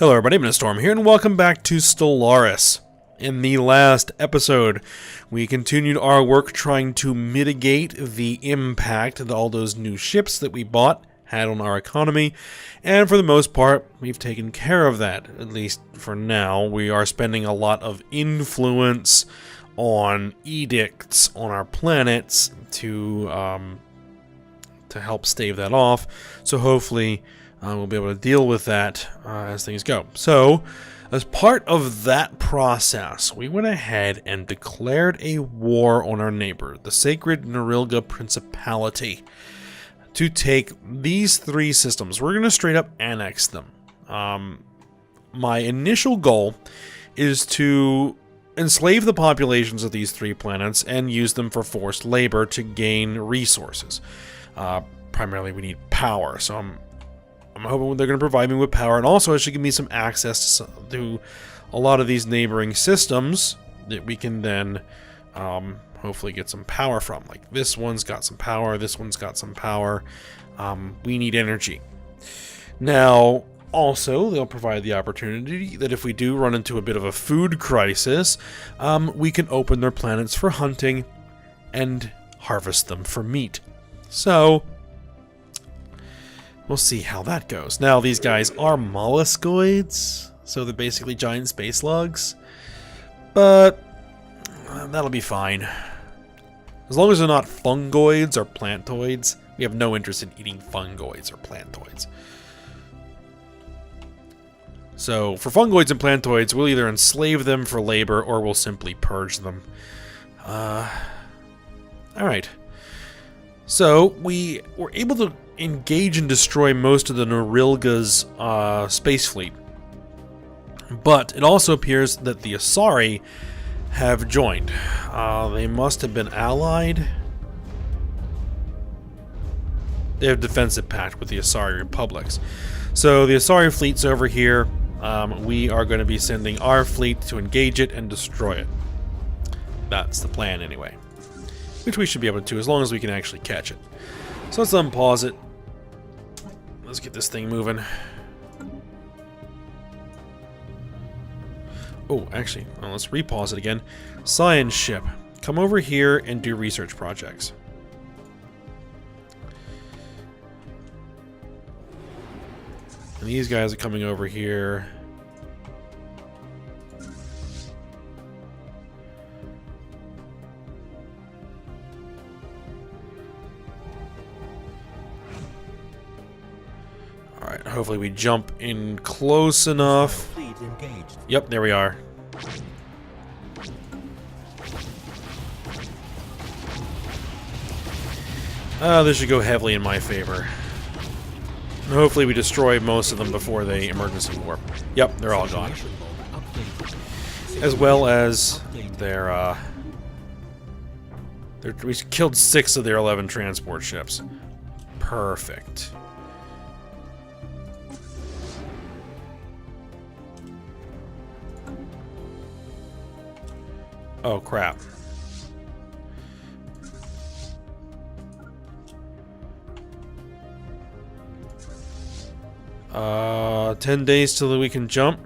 Hello everybody, Storm here, and welcome back to Stellaris. In the last episode, we continued our work trying to mitigate the impact that all those new ships that we bought had on our economy, and for the most part, we've taken care of that, at least for now. We are spending a lot of influence on edicts on our planets to help stave that off, so hopefully we'll be able to deal with that as things go. So, as part of that process, we went ahead and declared a war on our neighbor, the Sacred Norilga Principality, to take these three systems. We're going to straight up annex them. My initial goal is to enslave the populations of these three planets and use them for forced labor to gain resources. Primarily, we need power, so I'm hoping they're going to provide me with power, and also it should give me some access to a lot of these neighboring systems that we can then hopefully get some power from. Like this one's got some power, this one's got some power. We need energy. Now, also, they'll provide the opportunity that if we do run into a bit of a food crisis, we can open their planets for hunting and harvest them for meat. So we'll see how that goes. Now, these guys are molluscoids, so they're basically giant space slugs, but that'll be fine. As long as they're not fungoids or plantoids, we have no interest in eating fungoids or plantoids. So, for fungoids and plantoids, we'll either enslave them for labor or we'll simply purge them. Alright. So, we were able to engage and destroy most of the Norilga's space fleet. But it also appears that the Asari have joined. They must have been allied. They have a defensive pact with the Asari republics. So the Asari fleet's over here. We are going to be sending our fleet to engage it and destroy it. That's the plan anyway. Which we should be able to, as long as we can actually catch it. So let's unpause it. Let's get this thing moving. Oh, actually, well, let's repause it again. Science ship, come over here and do research projects. And these guys are coming over here. Alright, hopefully we jump in close enough. Yep, there we are. This should go heavily in my favor. And hopefully we destroy most of them before they emergency warp. Yep, they're all gone. As well as their, we killed 6 of their 11 transport ships. Perfect. Oh, crap. Uh, 10 days till we can jump.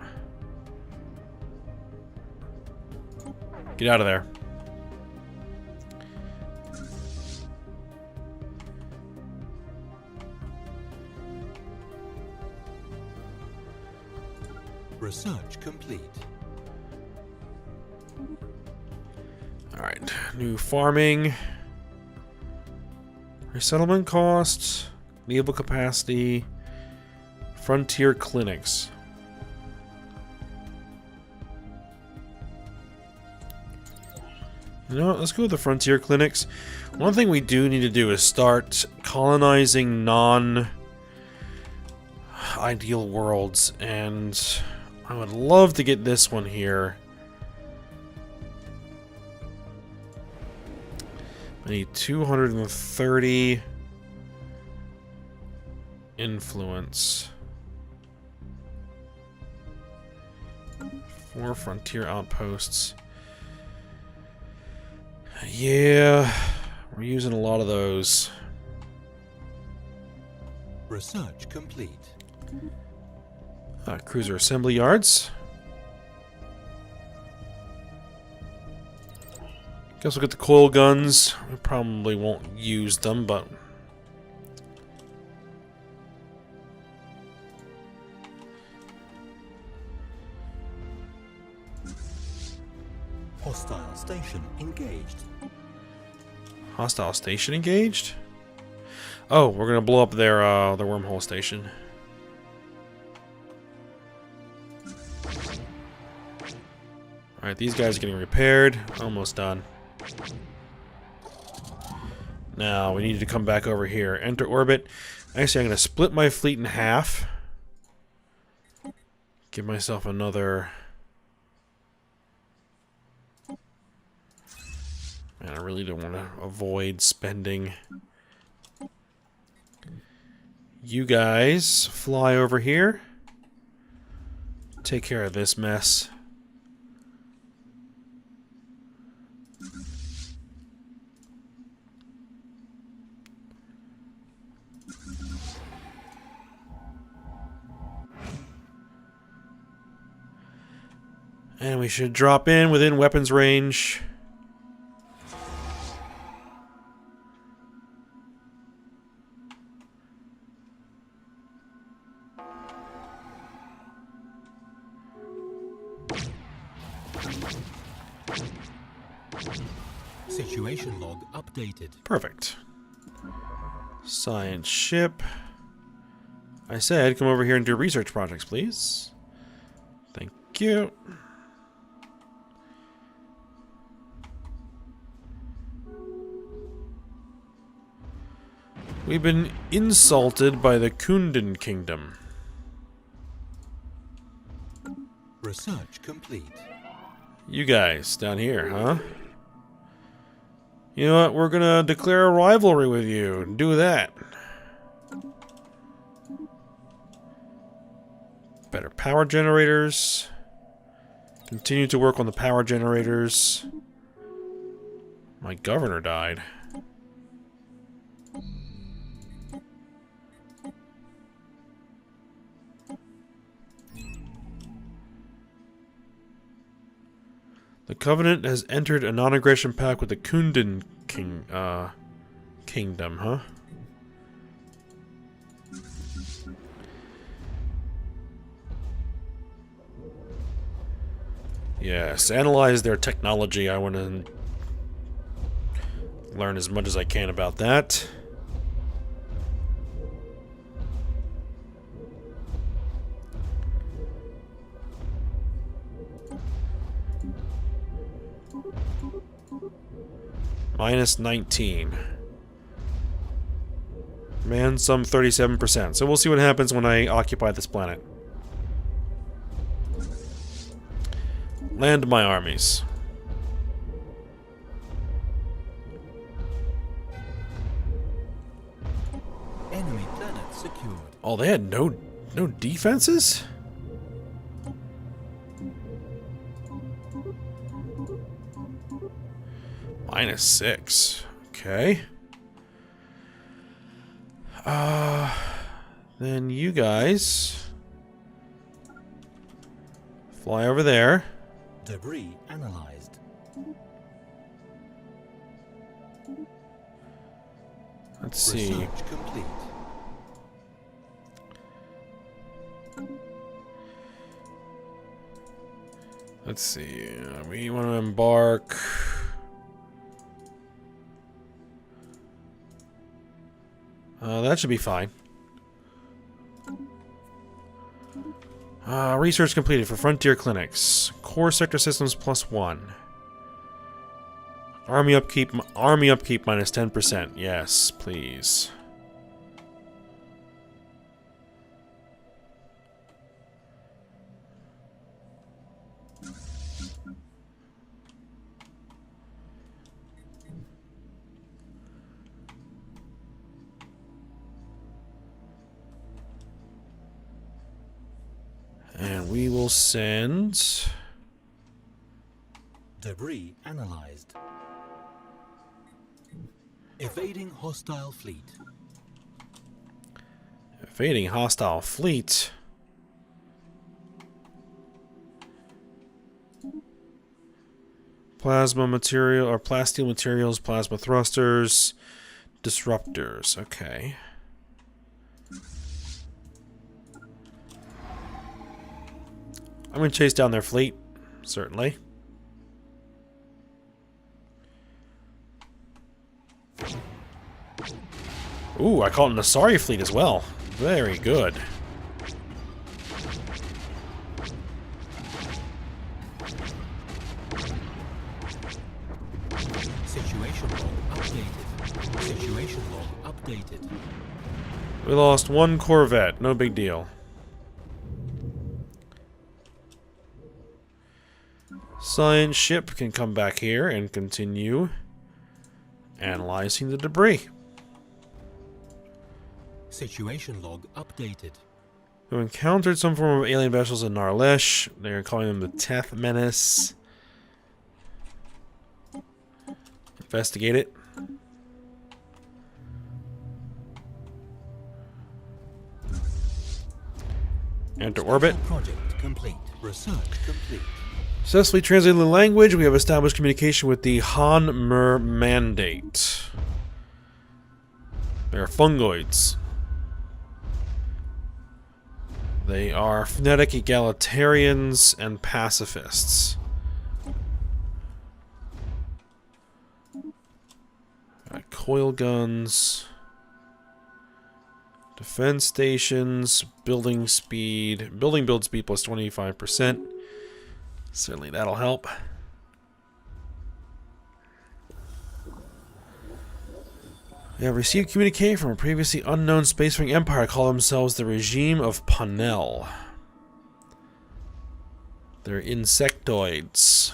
Get out of there. Research complete. Alright, new farming. Resettlement costs. Naval capacity. Frontier clinics. You know what, let's go with the frontier clinics. One thing we do need to do is start colonizing non-ideal worlds, and I would love to get this one here. I need 230 influence. 4 frontier outposts. Yeah, we're using a lot of those. Research complete. Cruiser assembly yards. Guess we'll get the coil guns. We probably won't use them, but... Hostile station engaged. Hostile station engaged? Oh, we're gonna blow up their wormhole station. Alright, these guys are getting repaired. Almost done. Now, we need to come back over here. Enter orbit. Actually, I'm gonna split my fleet in half. Give myself another... Man, I really don't want to avoid spending... You guys fly over here. Take care of this mess. And we should drop in within weapons range. Situation log updated. Perfect. Science ship. I said come over here and do research projects, please. Thank you. We've been insulted by the Kundan Kingdom. Research complete. You guys down here, huh? You know what? We're gonna declare a rivalry with you. Do that. Better power generators. Continue to work on the power generators. My governor died. The Covenant has entered a non-aggression pact with the Kundan Kingdom, huh? Yes, analyze their technology. I want to learn as much as I can about that. Minus 19. Man, some 37%. So we'll see what happens when I occupy this planet. Land my armies. Enemy planet secured. Oh, they had no defenses? Minus 6. Okay. Then you guys fly over there. Debris analyzed. Let's see. Research complete. Let's see. We want to embark. That should be fine. Research completed for Frontier Clinics. Core Sector Systems +1. Army upkeep minus 10%. Yes, please. And we will send... Debris analyzed. Evading hostile fleet. Evading hostile fleet. Plasma material or plasteel materials, plasma thrusters, disruptors. Okay. I'm going to chase down their fleet, certainly. Ooh, I caught an Asari fleet as well. Very good. Situation log updated. Situation log updated. We lost one Corvette. No big deal. Science ship can come back here and continue analyzing the debris. Situation log updated. We encountered some form of alien vessels in Narlesh. They're calling them the Teth Menace. Investigate it. Enter orbit. Project complete. Research complete. Successfully translated the language. We have established communication with the Han-Mer Mandate. They're fungoids. They are phonetic egalitarians and pacifists. Coil guns. Defense stations. Building speed. Building build speed plus 25%. Certainly that'll help. We have received communique from a previously unknown spacefaring empire call themselves the Regime of Panel. They're insectoids.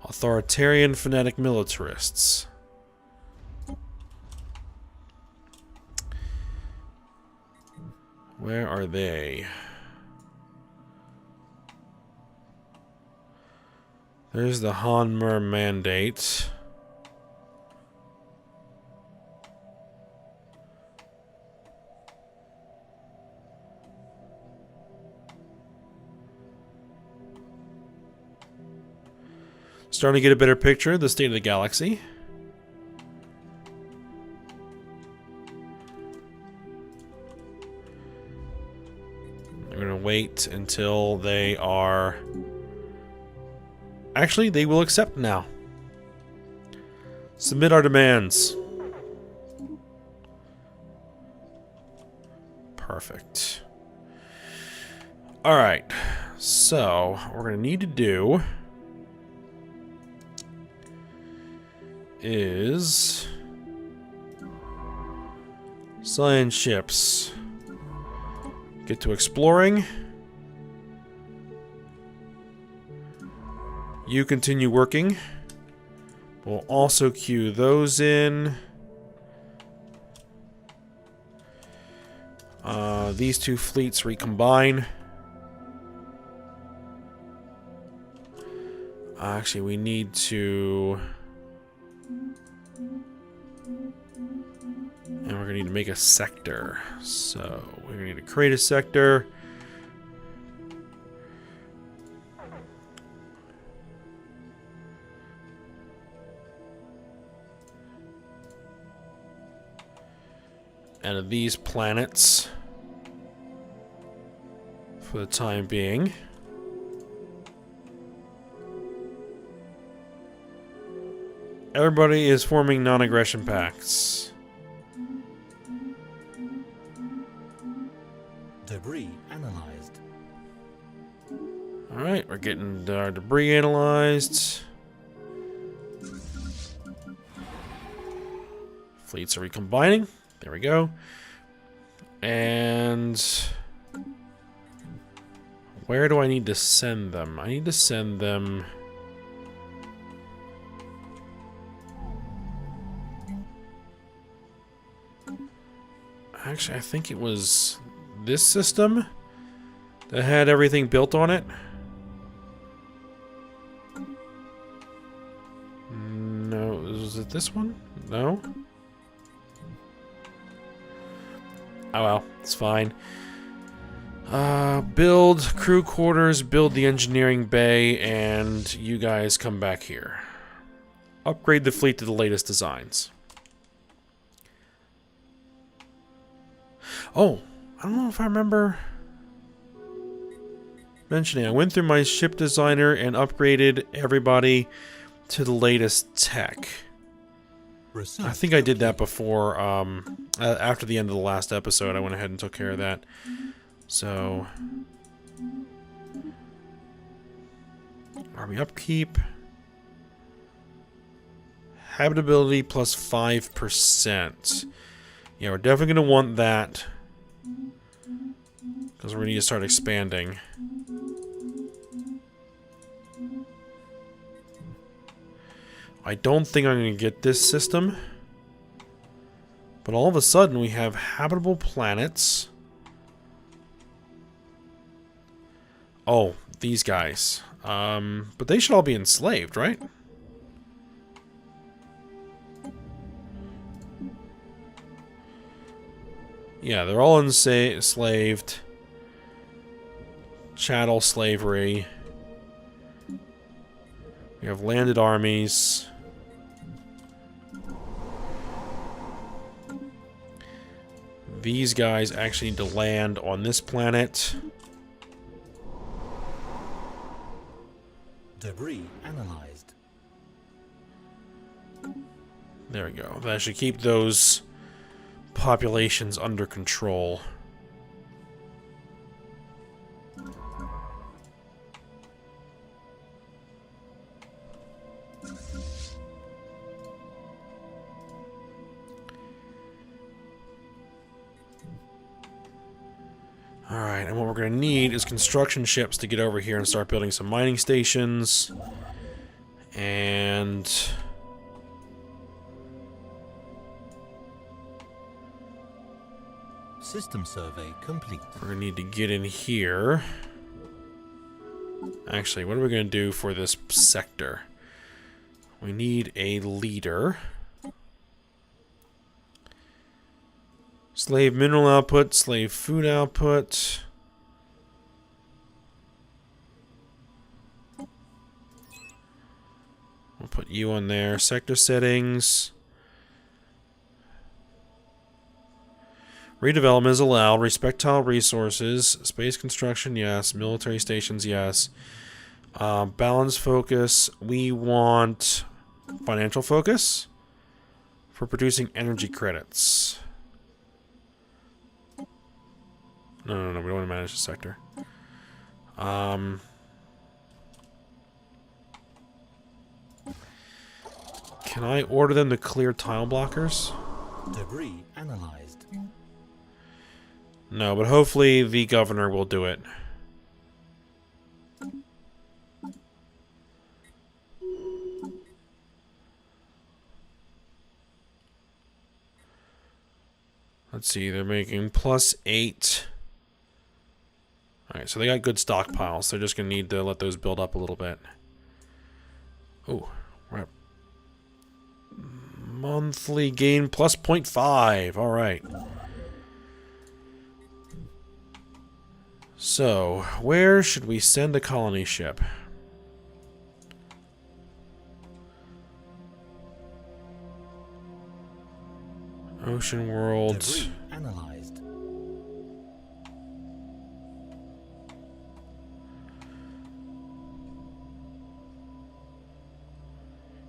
Authoritarian phonetic militarists. Where are they? There's the Han-Mer Mandate. Starting to get a better picture of the state of the galaxy. I'm going to wait until they are... Actually, they will accept now. Submit our demands. Perfect. Alright. So, what we're going to need to do is science ships. Get to exploring. You continue working. We'll also queue those in. These two fleets recombine. Actually, we need to... And we're going to need to make a sector. So, we're going to need to create a sector. And of these planets, for the time being. Everybody is forming non-aggression pacts. Debris analyzed. Alright, we're getting our debris analyzed. Fleets are recombining. There we go. And where do I need to send them? I need to send them... Actually, I think it was this system that had everything built on it. No, was it this one? No? Oh well, it's fine. Build crew quarters, build the engineering bay, and you guys come back here. Upgrade the fleet to the latest designs. Oh, I don't know if I remember mentioning. I went through my ship designer and upgraded everybody to the latest tech. I think I did that before, after the end of the last episode. I went ahead and took care of that. So, army upkeep, habitability plus 5%. Yeah, we're definitely going to want that because we're going to need to start expanding. I don't think I'm going to get this system, but all of a sudden we have habitable planets. Oh, these guys. But they should all be enslaved, right? Yeah, they're all enslaved. Chattel slavery. We have landed armies. These guys actually need to land on this planet. Debris analyzed. There we go. That should keep those populations under control. Alright, and what we're going to need is construction ships to get over here and start building some mining stations. And System survey complete. we're going to need to get in here. Actually, what are we going to do for this sector? We need a leader. Slave mineral output, slave food output. We'll put you on there. Sector settings. Redevelopment is allowed. Respectile resources. Space construction, yes. Military stations, yes. Balance focus. We want financial focus for producing energy credits. No, we don't want to manage the sector. Can I order them to clear tile blockers? Debris analyzed. No, but hopefully the governor will do it. Let's see, they're making +8. Alright, so they got good stockpiles. They're just going to need to let those build up a little bit. Oh, we're at monthly gain +0.5. Alright. So, where should we send a colony ship? Ocean World. Debris analyzed.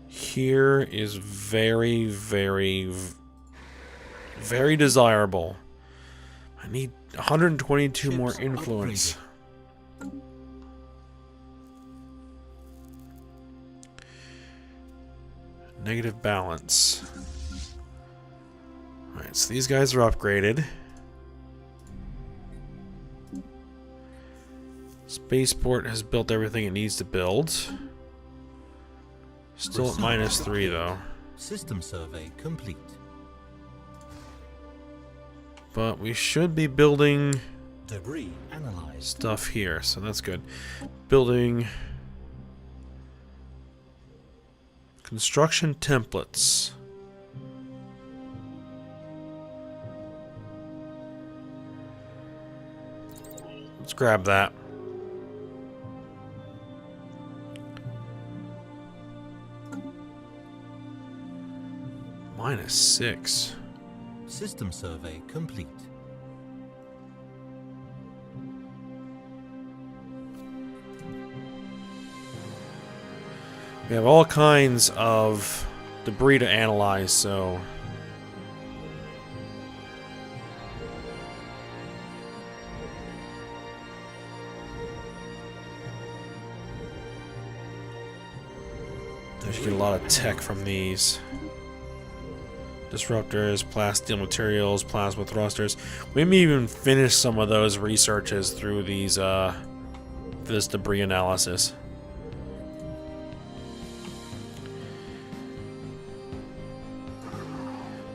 Here is very desirable. I need 122 Ships more influence. upgraded. Negative balance. Alright, so these guys are upgraded. Spaceport has built everything it needs to build. Still at -3 though. System survey complete. But we should be building Debris analyzed. stuff here, so that's good. Building construction templates. Let's grab that. -6. System survey complete. We have all kinds of debris to analyze, so... I should get a lot of tech from these. Disruptors, plasteel materials, plasma thrusters. We may even finish some of those researches through these, this debris analysis.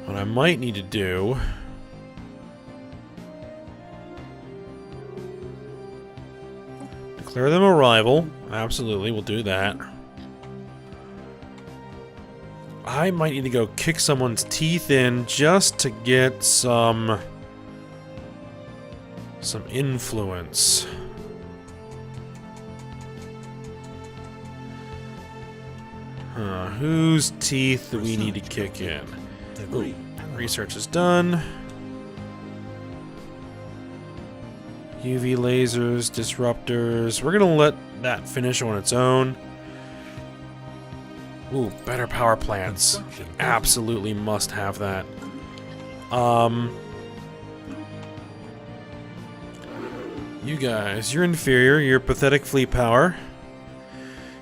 What I might need to do... declare them a rival. Absolutely, we'll do that. I might need to go kick someone's teeth in just to get some influence. Whose teeth do we need to kick in? Ooh, research is done. UV lasers, disruptors. We're gonna let that finish on its own. Ooh, better power plants. Absolutely must have that. You guys, you're inferior. You're pathetic fleet power.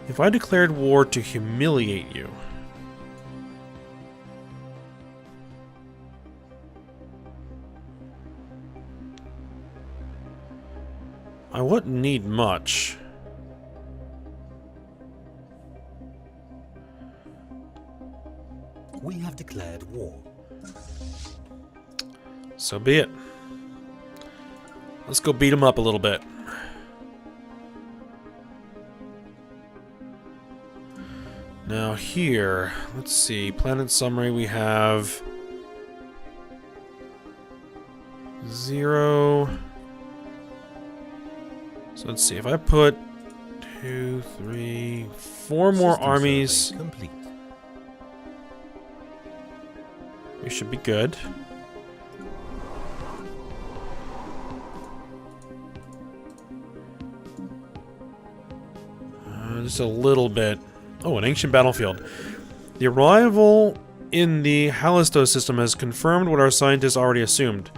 If I declared war to humiliate you... I wouldn't need much. We have declared war. So be it. Let's go beat them up a little bit. Now here, let's see, planet summary we have 0. So let's see, if I put 2, 3, 4 more System armies, survey complete. we should be good. Just a little bit. Oh, an ancient battlefield. The arrival in the Halisto system has confirmed what our scientists already assumed.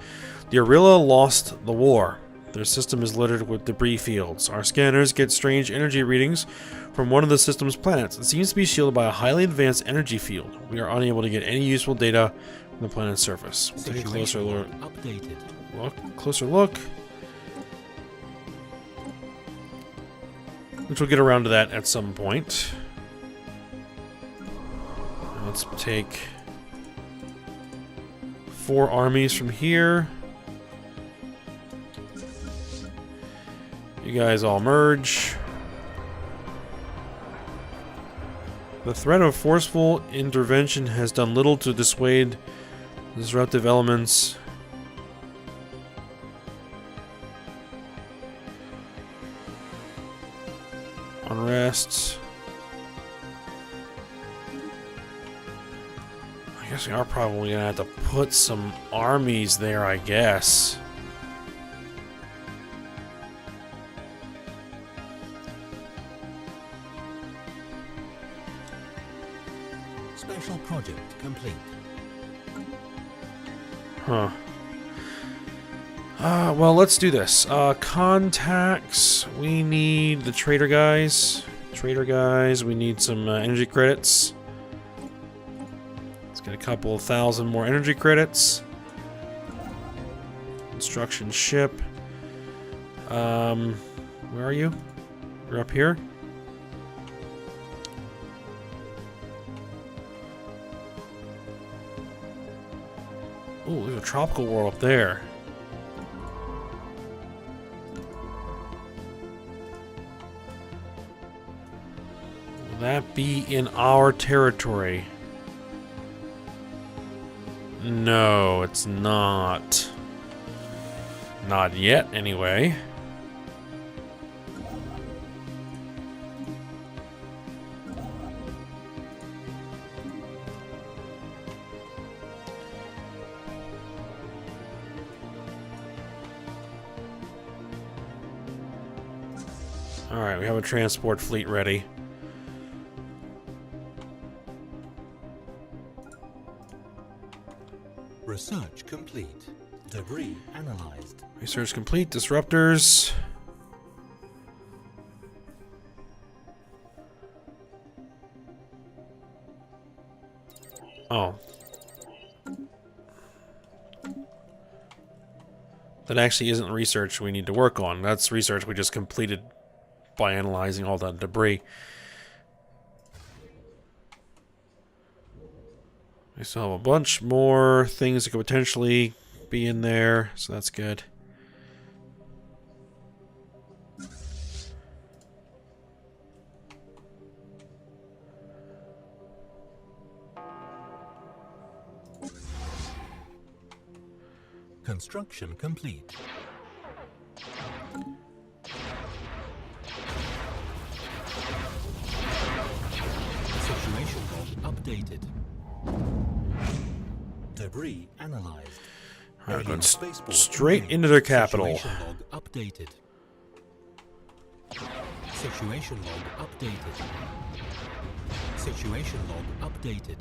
The Arilla lost the war. Their system is littered with debris fields. Our scanners get strange energy readings from one of the system's planets. It seems to be shielded by a highly advanced energy field. We are unable to get any useful data from the planet's surface. We'll take a closer look. Closer look. Which we'll get around to that at some point. Let's take 4 armies from here. You guys all merge. The threat of forceful intervention has done little to dissuade disruptive elements. Unrest. I guess we are probably gonna have to put some armies there, I guess. Special project complete. Huh. Well, let's do this. Contacts. We need the trader guys. We need some energy credits. Let's get a couple of thousand more energy credits. Construction ship. Where are you? You're up here? Ooh, there's a tropical world up there. Will that be in our territory? No, it's not. Not yet, anyway. Alright, we have a transport fleet ready. Research complete. Debris analyzed. Research complete. Disruptors. Oh. That actually isn't research we need to work on. That's research we just completed by analyzing all that debris. We still have a bunch more things that could potentially be in there, so that's good. Construction complete. Situation log updated. Debris analyzed. Alright, going Spaceport straight remains. into their capital. Situation log updated. Situation log updated. Situation log updated.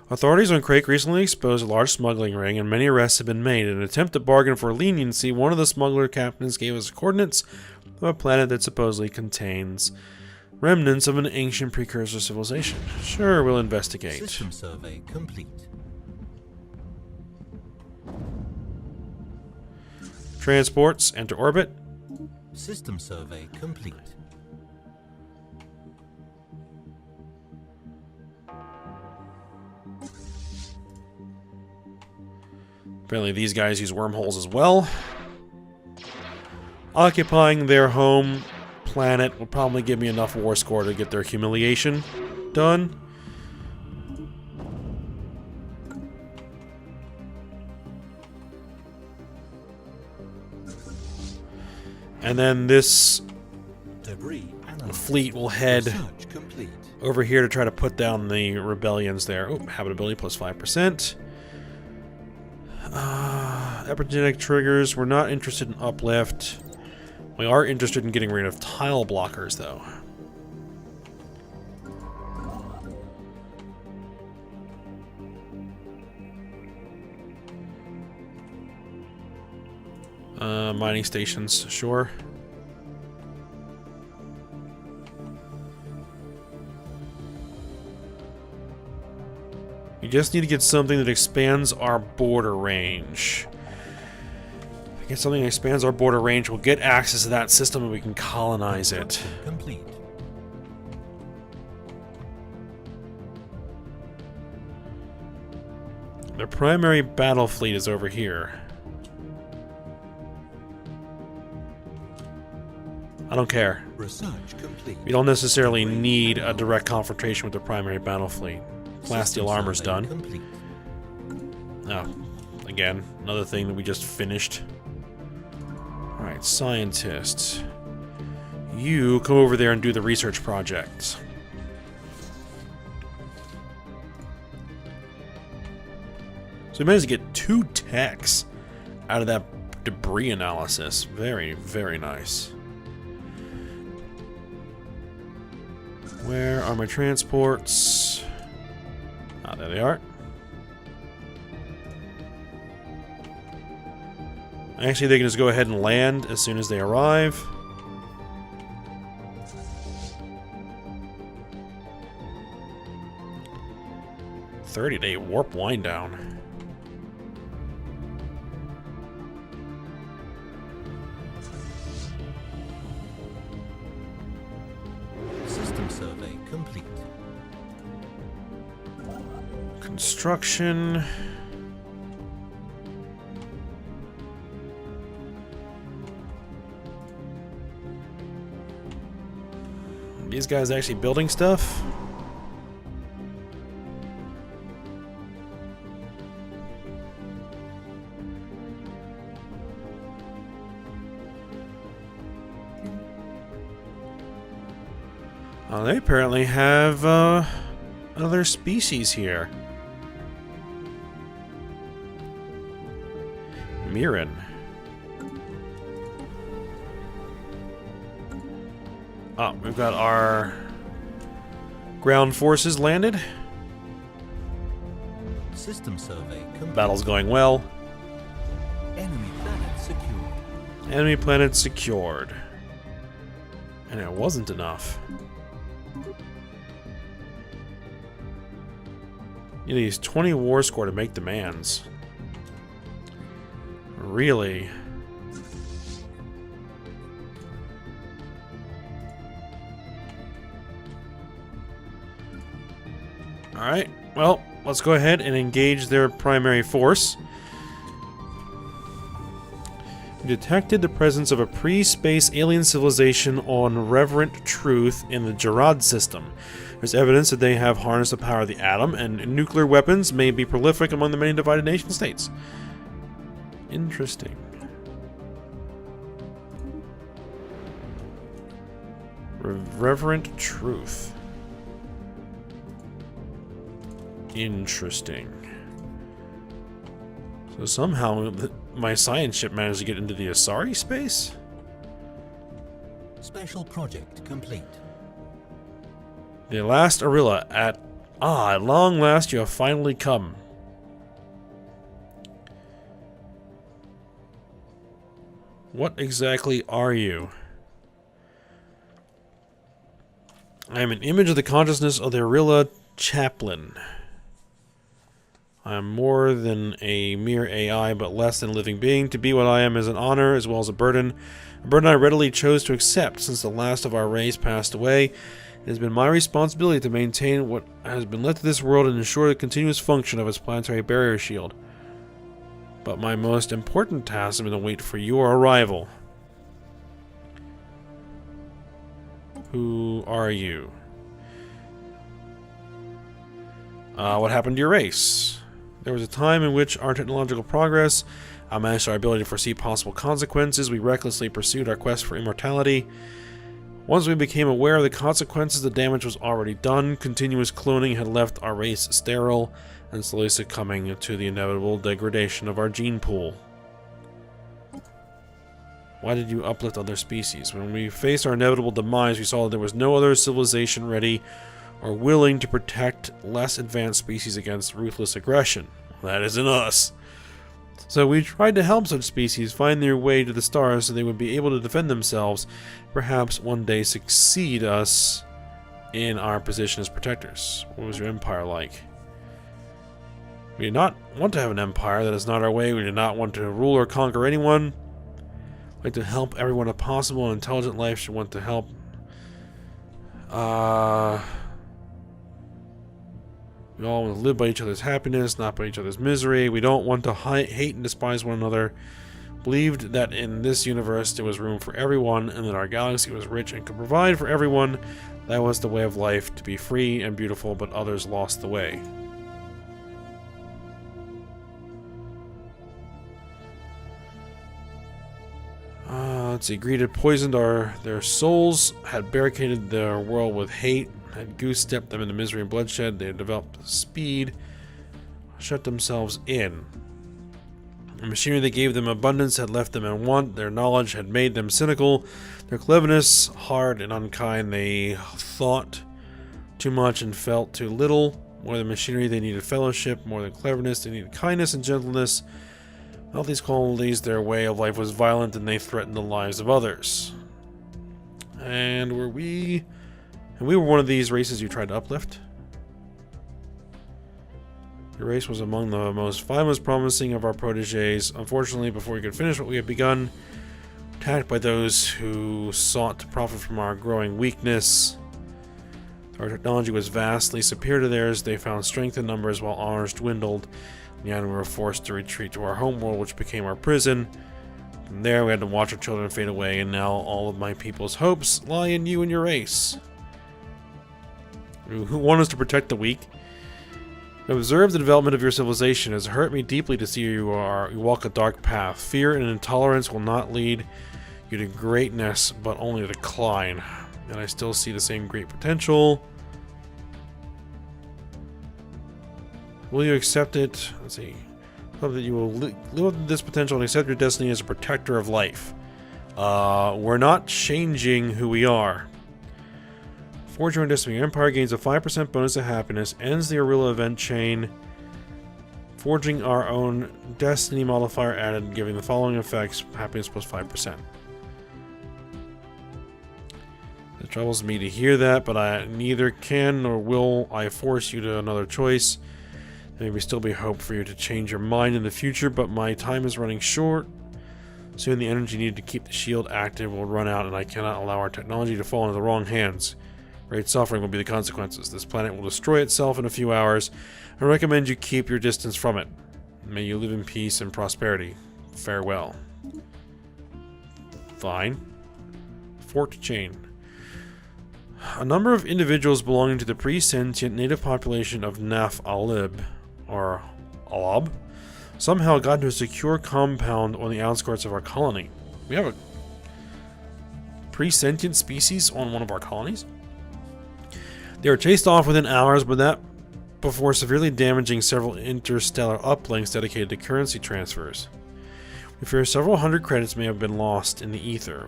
Authorities on Crake recently exposed a large smuggling ring, and many arrests have been made. In an attempt to bargain for leniency, one of the smuggler captains gave us coordinates of a planet that supposedly contains remnants of an ancient precursor civilization. Sure, we'll investigate. System survey complete. Transports, enter orbit. System survey complete. Apparently these guys use wormholes as well. Occupying their home planet will probably give me enough war score to get their humiliation done. And then this fleet will head over here to try to put down the rebellions there. Oh, habitability plus 5%. Epigenetic triggers. We're not interested in uplift. We are interested in getting rid of tile blockers, though. Mining stations, sure. We just need to get something that expands our border range. If we get something that expands our border range, we'll get access to that system and we can colonize it. Complete. Their primary battle fleet is over here. I don't care. Research complete. We don't necessarily need a direct confrontation with the primary battle fleet. Plasteel armor's done. Complete. Oh, again, another thing that we just finished. Alright, scientists. You come over there and do the research project. So we managed to get 2 techs out of that debris analysis. Very, very nice. Where are my transports? Ah, there they are. Actually, they can just go ahead and land as soon as they arrive. "30-day warp wind down." System survey complete. Construction. These guys actually building stuff? Oh, they apparently have other species here. Mirren. Oh, we've got our ground forces landed. System survey complete. Battle's going well. Enemy planet secured. Enemy planet secured. And it wasn't enough. You use 20 war score to make demands. Really? Alright, well, let's go ahead and engage their primary force. We detected the presence of a pre-space alien civilization on Reverent Truth in the Gerard system. There's evidence that they have harnessed the power of the atom, and nuclear weapons may be prolific among the many divided nation states. Interesting. Reverent Truth. Interesting. So somehow my science ship managed to get into the Asari space? Special project complete. The last Arilla at long last you have finally come. What exactly are you? I am an image of the consciousness of the Arilla chaplain. I am more than a mere AI, but less than a living being. To be what I am is an honor as well as a burden. A burden I readily chose to accept since the last of our race passed away. It has been my responsibility to maintain what has been left to this world and ensure the continuous function of its planetary barrier shield. But my most important task has been to wait for your arrival. Who are you? What happened to your race? There was a time in which our technological progress outmatched our ability to foresee possible consequences. We recklessly pursued our quest for immortality. Once we became aware of the consequences, the damage was already done. Continuous cloning had left our race sterile and slowly succumbing to the inevitable degradation of our gene pool. Why did you uplift other species? When we faced our inevitable demise, we saw that there was no other civilization ready or willing to protect less advanced species against ruthless aggression. That isn't us. So we tried to help such species find their way to the stars so they would be able to defend themselves, perhaps one day succeed us in our position as protectors. What was your empire like? We did not want to have an empire. That is not our way. We did not want to rule or conquer anyone. We like to help everyone if possible. An intelligent life should want to help. We all want to live by each other's happiness, not by each other's misery. We don't want to hate and despise one another. Believed that in this universe there was room for everyone, and that our galaxy was rich and could provide for everyone. That was the way of life, to be free and beautiful, but others lost the way. Let's see. Greed had poisoned their souls, had barricaded their world with hate, had goose-stepped them into misery and bloodshed. They had developed speed, shut themselves in. The machinery that gave them abundance had left them in want. Their knowledge had made them cynical. Their cleverness, hard and unkind. They thought too much and felt too little. More than machinery, they needed fellowship. More than cleverness, they needed kindness and gentleness. Without these qualities, their way of life was violent and they threatened the lives of others. And we were one of these races you tried to uplift. Your race was among the most promising of our proteges. Unfortunately, before we could finish what we had begun, attacked by those who sought to profit from our growing weakness. Our technology was vastly superior to theirs. They found strength in numbers while ours dwindled. And we were forced to retreat to our homeworld, which became our prison. From there, we had to watch our children fade away, and now all of my people's hopes lie in you and your race. Who want us to protect the weak? To observe the development of your civilization has hurt me deeply to see you walk a dark path. Fear and intolerance will not lead you to greatness, but only to decline. And I still see the same great potential. Will you accept it? Let's see. Hope that you will live with this potential and accept your destiny as a protector of life. We're not changing who we are. Forge your own destiny. Your empire gains a 5% bonus to happiness. Ends the Arilla event chain. Forging our own destiny modifier added, giving the following effects. Happiness plus 5%. It troubles me to hear that, but I neither can nor will I force you to another choice. There may still be hope for you to change your mind in the future, but my time is running short. Soon the energy needed to keep the shield active will run out, and I cannot allow our technology to fall into the wrong hands. Great suffering will be the consequences. This planet will destroy itself in a few hours. I recommend you keep your distance from it. May you live in peace and prosperity. Farewell. Fine. Fort chain. A number of individuals belonging to the pre-sentient native population of Naf Alib, or Alab, somehow got into a secure compound on the outskirts of our colony. We have a pre-sentient species on one of our colonies? They were chased off within hours, but that before severely damaging several interstellar uplinks dedicated to currency transfers. We fear several hundred credits may have been lost in the ether.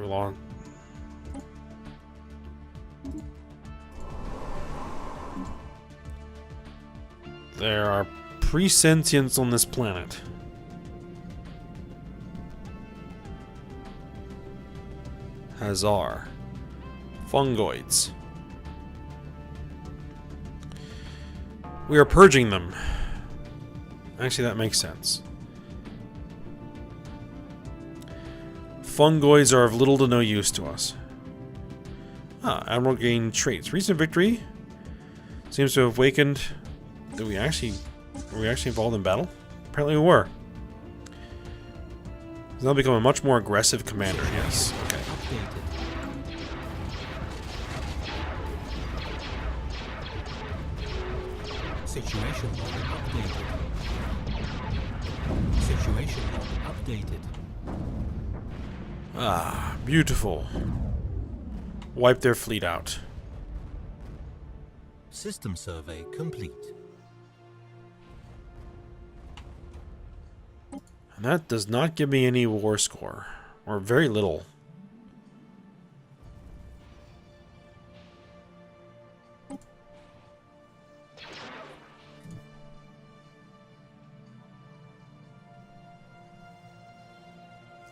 There are pre-sentients on this planet. Hazar. Fungoids. We are purging them. Actually, that makes sense. Fungoids are of little to no use to us. Admiral gained traits. Recent victory seems to have awakened. Were we actually involved in battle? Apparently we were. He's now become a much more aggressive commander. Yes. Okay. Situation log updated. Situation log updated. Ah, beautiful. Wipe their fleet out. System survey complete. And that does not give me any war score. Or very little.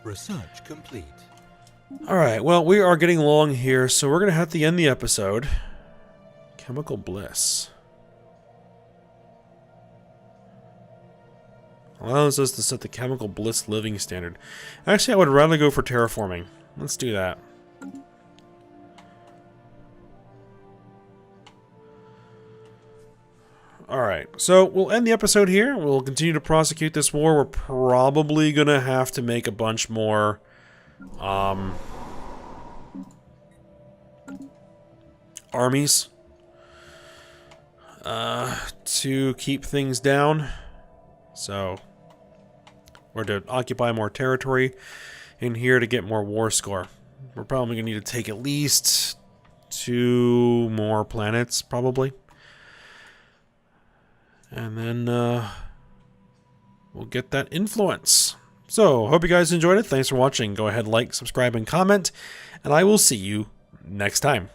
Research complete. Alright, well, we are getting long here, so we're going to have to end the episode. Chemical bliss. Allows us to set the chemical bliss living standard. Actually, I would rather go for terraforming. Let's do that. Alright, so we'll end the episode here. We'll continue to prosecute this war. We're probably going to have to make a bunch more armies to keep things down. So, or to occupy more territory in here to get more war score. We're probably going to need to take at least 2 more planets, probably. And then we'll get that influence. So, hope you guys enjoyed it. Thanks for watching. Go ahead, like, subscribe, and comment. And I will see you next time.